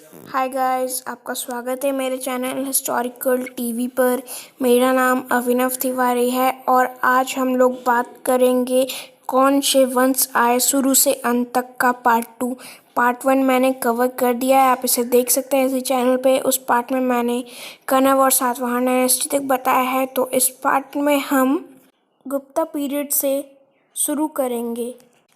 Hi guys, आपका स्वागत है मेरे चैनल हिस्टोरिकल टीवी पर। मेरा नाम अभिनव तिवारी है और आज हम लोग बात करेंगे कौन से वंश आए शुरू से अंत तक का पार्ट 1 मैंने कवर कर दिया है। आप इसे देख सकते हैं इसी चैनल पे। उस पार्ट में मैंने कण्व और सातवाहन डायनेस्टी तक बताया है, तो इस पार्ट में हम गुप्ता पीरियड से शुरू करेंगे।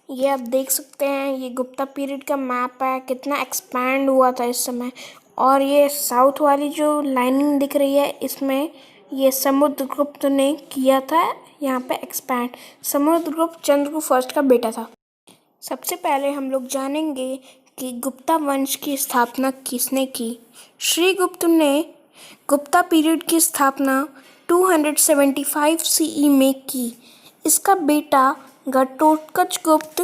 ये आप देख सकते हैं, ये गुप्ता पीरियड का मैप है, कितना एक्सपैंड हुआ था इस समय। और ये साउथ वाली जो लाइनिंग दिख रही है, इसमें ये समुद्रगुप्त ने किया था यहाँ पे एक्सपैंड। समुद्रगुप्त चंद्रगुप्त फर्स्ट का बेटा था। सबसे पहले हम लोग जानेंगे कि गुप्ता वंश की स्थापना किसने की। श्रीगुप्त ने गुप्ता पीरियड की स्थापना 275 सीई में की। इसका बेटा घटोत्कच गुप्त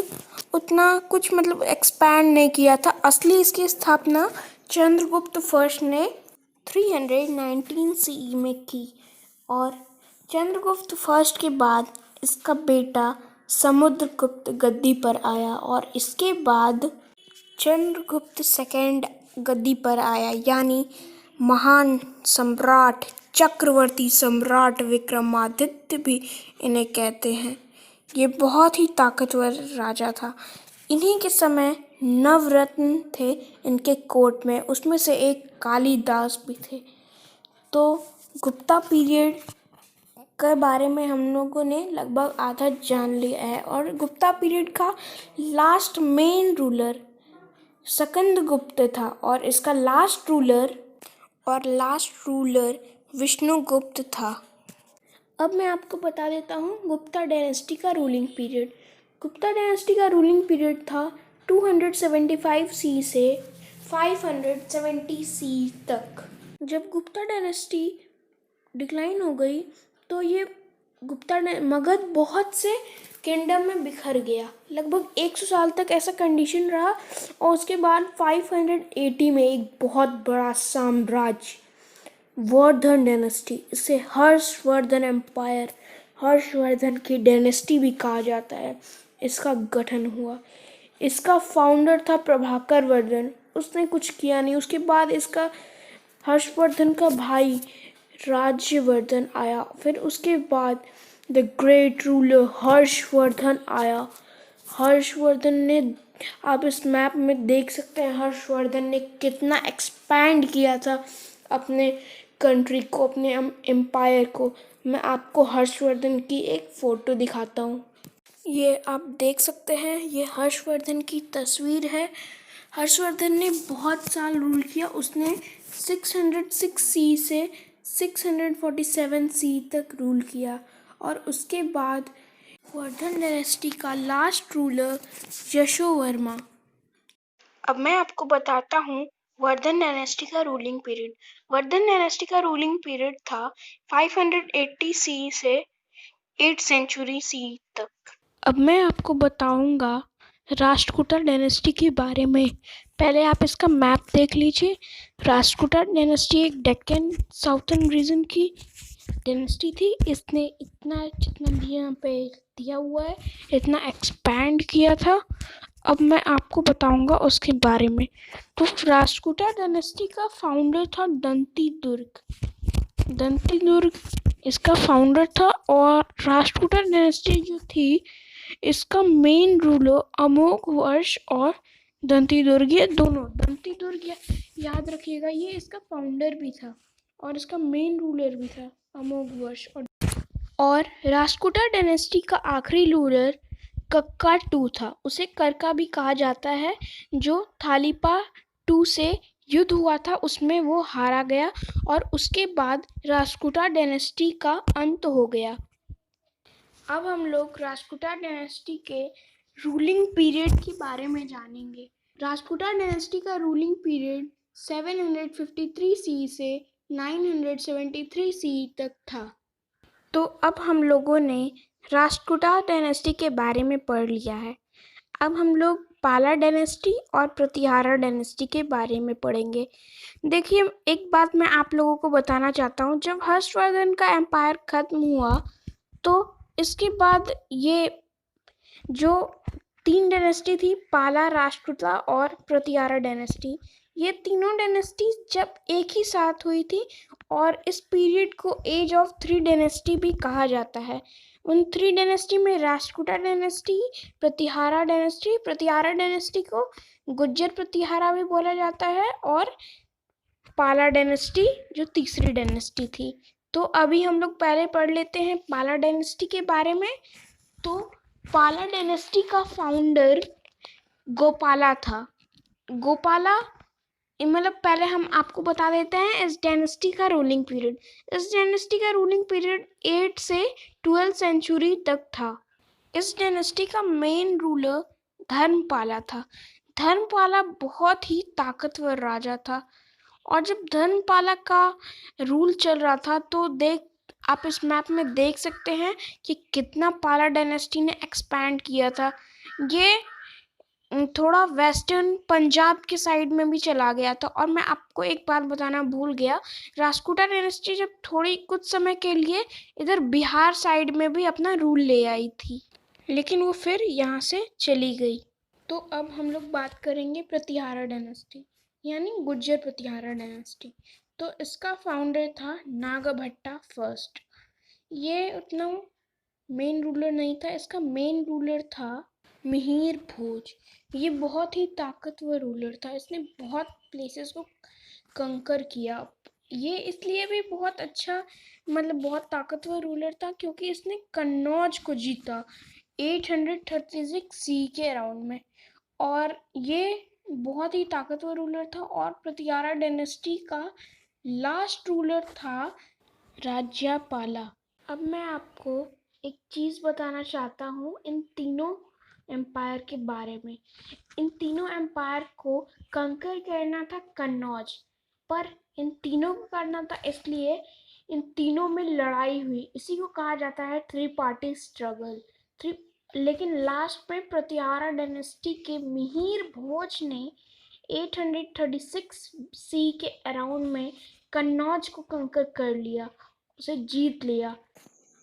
उतना कुछ एक्सपैंड नहीं किया था। असली इसकी स्थापना चंद्रगुप्त फर्स्ट ने 319 सीई में की और चंद्रगुप्त फर्स्ट के बाद इसका बेटा समुद्रगुप्त गद्दी पर आया और इसके बाद चंद्रगुप्त सेकंड गद्दी पर आया, यानी महान सम्राट, चक्रवर्ती सम्राट विक्रमादित्य भी इन्हें कहते हैं। ये बहुत ही ताकतवर राजा था। इन्हीं के समय नवरत्न थे इनके कोर्ट में, उसमें से एक कालिदास भी थे। तो गुप्ता पीरियड के बारे में हम लोगों ने लगभग आधा जान लिया है। और गुप्ता पीरियड का लास्ट मेन रूलर स्कंदगुप्त था और इसका लास्ट रूलर विष्णुगुप्त था। अब मैं आपको बता देता हूँ गुप्ता डायनेस्टी का रूलिंग पीरियड। गुप्ता डायनेस्टी का रूलिंग पीरियड था 275 सी से 570 सी तक। जब गुप्ता डायनेस्टी डिक्लाइन हो गई तो ये मगध बहुत से किंगडम में बिखर गया। लगभग 100 साल तक ऐसा कंडीशन रहा और उसके बाद 580 में एक बहुत बड़ा साम्राज्य, वर्धन डायनेस्टी, इसे हर्षवर्धन एम्पायर, हर्षवर्धन की डायनेस्टी भी कहा जाता है, इसका गठन हुआ। इसका फाउंडर था प्रभाकर वर्धन, उसने कुछ किया नहीं। उसके बाद इसका हर्षवर्धन का भाई राज्यवर्धन आया। फिर उसके बाद द ग्रेट रूलर हर्षवर्धन आया। हर्षवर्धन ने, आप इस मैप में देख सकते हैं, हर्षवर्धन ने कितना एक्सपैंड किया था अपने कंट्री को, अपने एम्पायर को। मैं आपको हर्षवर्धन की एक फ़ोटो दिखाता हूँ। ये आप देख सकते हैं, ये हर्षवर्धन की तस्वीर है। हर्षवर्धन ने बहुत साल रूल किया। उसने 606 सी से 647 सी तक रूल किया और उसके बाद वर्धन डायनेस्टी का लास्ट रूलर यशोवर्मा। अब मैं आपको बताता हूँ वर्धन डायनेस्टी का रूलिंग पीरियड। वर्धन डायनेस्टी का रूलिंग पीरियड था 580 सी से 8th सेंचुरी सी तक। अब मैं आपको बताऊंगा राष्ट्रकूटा डायनेस्टी के बारे में। पहले आप इसका मैप देख लीजिए। राष्ट्रकूटा डायनेस्टी एक डेक्कन साउथर्न रीजन की डायनेस्टी थी। इसने इतना, जितना भी यहाँ पे दिया हुआ है, इतना एक्सपैंड किया था। अब मैं आपको बताऊंगा उसके बारे में। तो राष्ट्रकूटा डायनेस्टी का फाउंडर था दंती दुर्ग इसका फाउंडर था। और राष्ट्रकूटा डायनेस्टी जो थी, इसका मेन रूलर अमोघवर्ष और दंती दुर्ग, ये दोनों, दंती दुर्ग याद रखिएगा, ये इसका फाउंडर भी था और इसका मेन रूलर भी था अमोघवर्ष। और राष्ट्रकूटा डायनेस्टी का आखिरी रूलर कक्का टू था। उसे करका भी कहा जाता है। जो थालीपा टू से युद्ध हुआ था उसमें वो हारा गया और उसके बाद राष्ट्रकूटा डायनेस्टी का अंत हो गया। अब हम लोग राष्ट्रकूटा डायनेस्टी के रूलिंग पीरियड के बारे में जानेंगे। राष्ट्रकूटा डायनेस्टी का रूलिंग पीरियड 753 सी से 973 सी तक था। तो अब हम लोगों ने राष्ट्रकूटा डायनेस्टी के बारे में पढ़ लिया है। अब हम लोग पाला डायनेस्टी और प्रतिहारा डायनेस्टी के बारे में पढ़ेंगे। देखिए, एक बात मैं आप लोगों को बताना चाहता हूँ। जब हर्षवर्धन का एम्पायर खत्म हुआ तो इसके बाद ये जो 3 डायनेस्टी थी, पाला, राष्ट्रकूटा और प्रतिहारा डायनेस्टी, ये तीनों डायनेस्टी जब एक ही साथ हुई थी और इस पीरियड को एज ऑफ 3 डायनेस्टी भी कहा जाता है। उन 3 डायनेस्टी में राष्ट्रकूटा डायनेस्टी, प्रतिहारा डायनेस्टी को गुज्जर प्रतिहारा भी बोला जाता है, और पाला डायनेस्टी जो तीसरी डायनेस्टी थी। तो अभी हम लोग पहले पढ़ लेते हैं पाला डायनेस्टी के बारे में। तो पाला डायनेस्टी का फाउंडर गोपाला था। गोपाला मतलब पहले हम आपको बता देते हैं इस डायनेस्टी का रूलिंग पीरियड। इस डायनेस्टी का रूलिंग पीरियड 8 से 12 सेंचुरी तक था। इस डायनेस्टी का मेन रूलर धर्मपाला था। धर्मपाला बहुत ही ताकतवर राजा था, और जब धर्मपाला का रूल चल रहा था तो आप इस मैप में देख सकते हैं कि कितना पाला डायनेस्टी ने एक्सपैंड किया था। ये थोड़ा वेस्टर्न पंजाब के साइड में भी चला गया था। और मैं आपको एक बात बताना भूल गया, राष्ट्रकूटा डायनेस्टी जब थोड़ी कुछ समय के लिए इधर बिहार साइड में भी अपना रूल ले आई थी, लेकिन वो फिर यहाँ से चली गई। तो अब हम लोग बात करेंगे प्रतिहारा डायनेस्टी, यानी गुज्जर प्रतिहारा डायनेस्टी। तो इसका फाउंडर था नागभट्टा फर्स्ट। ये उतना मेन रूलर नहीं था, इसका मेन रूलर था मिहिर भोज। ये बहुत ही ताकतवर रूलर था, इसने बहुत प्लेसेस को कंकर किया। ये इसलिए भी बहुत अच्छा मतलब बहुत ताकतवर रूलर था क्योंकि इसने कन्नौज को जीता 836 सी के अराउंड में, और ये बहुत ही ताकतवर रूलर था। और प्रतिहारा डायनेस्टी का लास्ट रूलर था राज्यपाला। अब मैं आपको एक चीज़ बताना चाहता हूँ इन तीनों एम्पायर के बारे में। इन तीनों एम्पायर को कंकर करना था कन्नौज, पर इन तीनों को करना था इसलिए इन तीनों में लड़ाई हुई। इसी को कहा जाता है 3 पार्टी स्ट्रगल। लेकिन लास्ट में प्रतिहारा डायनेस्टी के मिहिर भोज ने 836 सी के अराउंड में कन्नौज को कंकर कर लिया, उसे जीत लिया।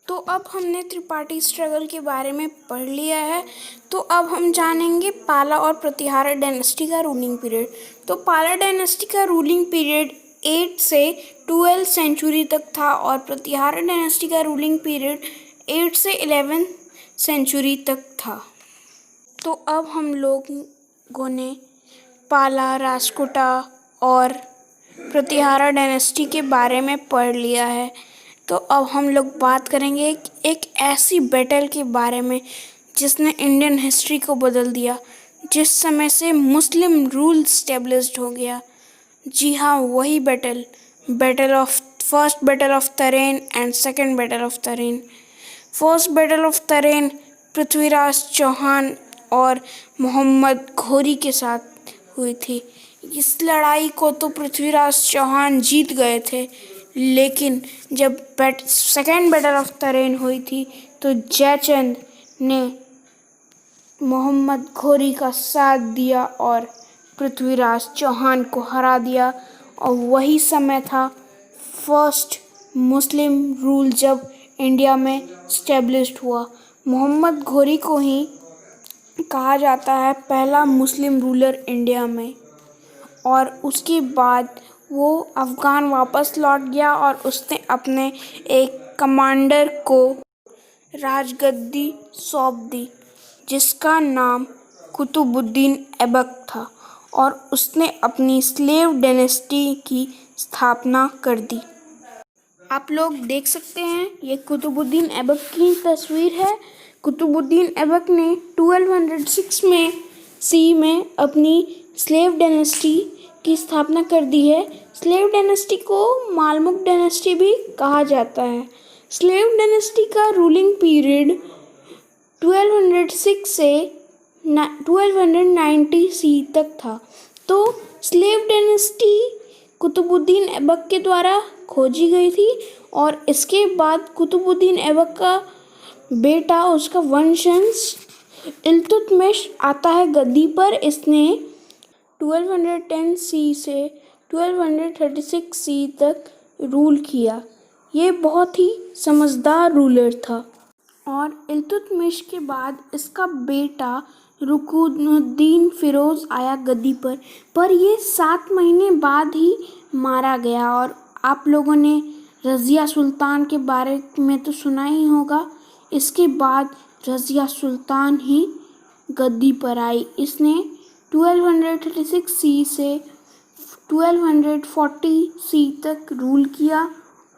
तो अब हमने त्रिपाठी स्ट्रगल के बारे में पढ़ लिया है। तो अब हम जानेंगे पाला और प्रतिहारा डायनेस्टी का रूलिंग पीरियड। तो पाला डायनेस्टी का रूलिंग पीरियड 8 से 12 सेंचुरी तक था, और प्रतिहारा डायनेस्टी का रूलिंग पीरियड 8 से 11 सेंचुरी तक था। तो अब हम लोगों ने पाला, राष्ट्रकूटा और प्रतिहारा डायनेस्टी के बारे में पढ़ लिया है। तो अब हम लोग बात करेंगे एक ऐसी बैटल के बारे में जिसने इंडियन हिस्ट्री को बदल दिया, जिस समय से मुस्लिम रूल स्टेब्लिश्ड हो गया। जी हाँ, वही फर्स्ट बैटल ऑफ तरेन एंड सेकंड बैटल ऑफ तरेन। फर्स्ट बैटल ऑफ तरेन पृथ्वीराज चौहान और मोहम्मद घोरी के साथ हुई थी। इस लड़ाई को तो पृथ्वीराज चौहान जीत गए थे, लेकिन जब सेकेंड बैटल ऑफ तरेन हुई थी तो जयचंद ने मोहम्मद घोरी का साथ दिया और पृथ्वीराज चौहान को हरा दिया। और वही समय था फर्स्ट मुस्लिम रूल जब इंडिया में स्टेब्लिश्ड हुआ। मोहम्मद घोरी को ही कहा जाता है पहला मुस्लिम रूलर इंडिया में, और उसके बाद वो अफ़गान वापस लौट गया और उसने अपने एक कमांडर को राजगद्दी सौंप दी जिसका नाम कुतुबुद्दीन ऐबक था, और उसने अपनी स्लेव डायनेस्टी की स्थापना कर दी। आप लोग देख सकते हैं ये कुतुबुद्दीन ऐबक की तस्वीर है। कुतुबुद्दीन ऐबक ने 1206 में सी में अपनी स्लेव डायनेस्टी की स्थापना कर दी है। स्लेव डायनेस्टी को मालमुक डायनेस्टी भी कहा जाता है। स्लेव डायनेस्टी का रूलिंग पीरियड 1206 से 1290 सी तक था। तो स्लेव डायनेस्टी कुतुबुद्दीन ऐबक के द्वारा खोजी गई थी, और इसके बाद कुतुबुद्दीन ऐबक का बेटा, उसका वंशज इल्तुतमिश आता है गद्दी पर। इसने 1210 सी से 1236 सी तक रूल किया। ये बहुत ही समझदार रूलर था। और इल्तुतमिश के बाद इसका बेटा रुकनुद्दीन फिरोज आया गद्दी पर ये 7 महीने बाद ही मारा गया। और आप लोगों ने रज़िया सुल्तान के बारे में तो सुना ही होगा। इसके बाद रज़िया सुल्तान ही गद्दी पर आई। इसने 1236 सी से 1240 सी तक रूल किया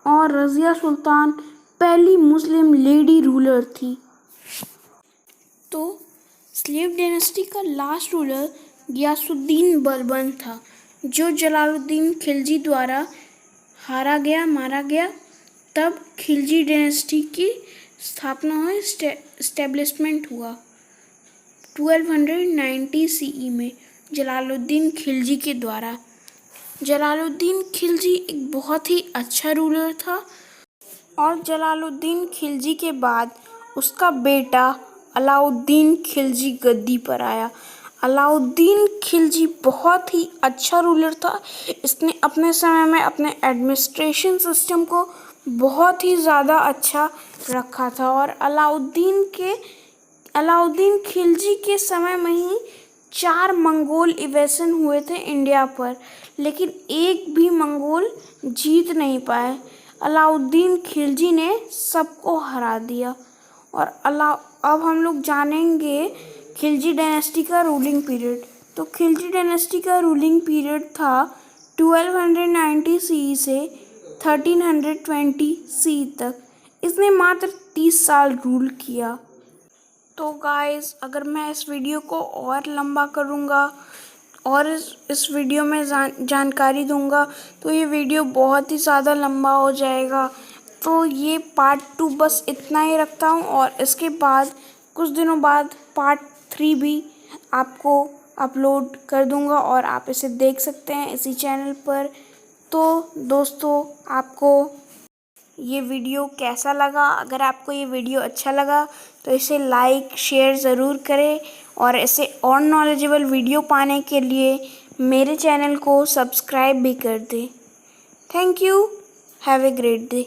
और रज़िया सुल्तान पहली मुस्लिम लेडी रूलर थी। तो स्लेव डायनेस्टी का लास्ट रूलर गियासुद्दीन बलबन था, जो जलालुद्दीन खिलजी द्वारा मारा गया। तब खिलजी डायनेस्टी की स्थापना हुई, एस्टेब्लिशमेंट हुआ 1290 सीई में जलालुद्दीन खिलजी के द्वारा। जलालुद्दीन खिलजी एक बहुत ही अच्छा रूलर था और जलालुद्दीन खिलजी के बाद उसका बेटा अलाउद्दीन खिलजी गद्दी पर आया। अलाउद्दीन खिलजी बहुत ही अच्छा रूलर था। इसने अपने समय में अपने एडमिनिस्ट्रेशन सिस्टम को बहुत ही ज़्यादा अच्छा रखा था और अलाउद्दीन खिलजी के समय में ही 4 मंगोल इन्वेजन हुए थे इंडिया पर, लेकिन एक भी मंगोल जीत नहीं पाए। अलाउद्दीन खिलजी ने सबको हरा दिया। और अब हम लोग जानेंगे खिलजी डायनेस्टी का रूलिंग पीरियड। तो खिलजी डायनेस्टी का रूलिंग पीरियड था 1290 सी से 1320 सी तक। इसने मात्र 30 साल रूल किया। तो गाइस, अगर मैं इस वीडियो को और लंबा करूँगा और इस वीडियो में जानकारी दूंगा तो ये वीडियो बहुत ही ज़्यादा लंबा हो जाएगा। तो ये पार्ट 2 बस इतना ही रखता हूँ और इसके बाद कुछ दिनों बाद पार्ट 3 भी आपको अपलोड कर दूंगा और आप इसे देख सकते हैं इसी चैनल पर। तो दोस्तों, आपको ये वीडियो कैसा लगा? अगर आपको ये वीडियो अच्छा लगा तो इसे लाइक शेयर ज़रूर करें और इसे और नॉलेजेबल वीडियो पाने के लिए मेरे चैनल को सब्सक्राइब भी कर दें। Thank you. Have a great day.